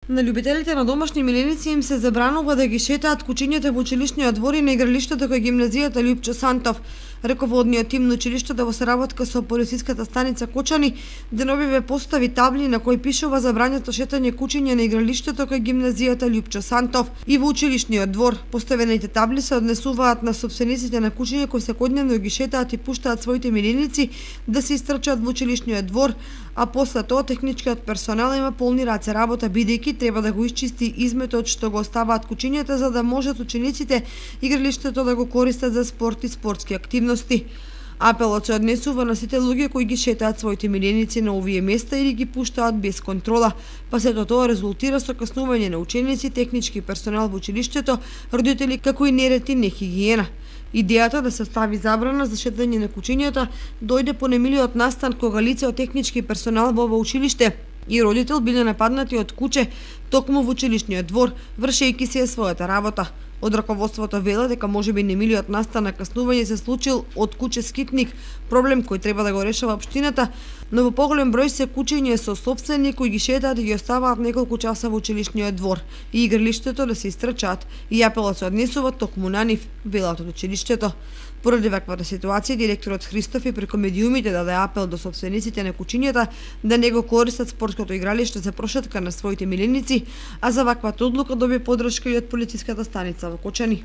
На љубителите на домашни миленици им се забранува да ги шетаат кучињата во училишниот двор и на игралиштето кај гимназијата Лјупчо Сантов. Раководниот тим на училиштето во соработка со полициската станица Кочани деновиве постави табли на кои пишува забрањето шетање кучиња на игралиштето кај гимназијата Лјупчо Сантов и во училишниот двор. Поставените табли се однесуваат на собствениците на кучиња кои секојдневно ги шетаат и пуштаат своите миленици да се истрчат во училишниот двор, а после тоа техничкиот персонал има полни раце работа бидејќи треба да го исчисти изметот што го оставаат кучињата за да можат учениците игралиштето да го користат за спорт и спортски активности. Апелот се однесува на сите луѓе кои ги шетаат своите миленици на овие места или ги пуштаат без контрола, па сето тоа резултира со каснување на ученици, технички персонал во училиштето, родители како и неред и нехигиена. Идејата да се стави забрана за шетање на кучињата дојде по немилиот настан кога лице од технички персонал во ова училиште и родител биле нападнати од куче токму во училишниот двор, вршејќи се својата работа. Од раководството велат дека можеби немилиот настан на каснување се случил од куче скитник, проблем кој треба да го решава општината, но во поголем број се кучиња со собствени кои ги шетаат и ги оставаат неколку часа во училишниот двор и игралиштето да се истрчаат и апелот се однесува токму на нив, велат од училиштето. Поради ваквата ситуација, директорот Христоф и преку медиумите даде апел до собствениците на кучињата да не го користат спортското игралиште за прошетка на своите миленици, а за ваквата одлука доби поддршка и од полициската станица во Кочани.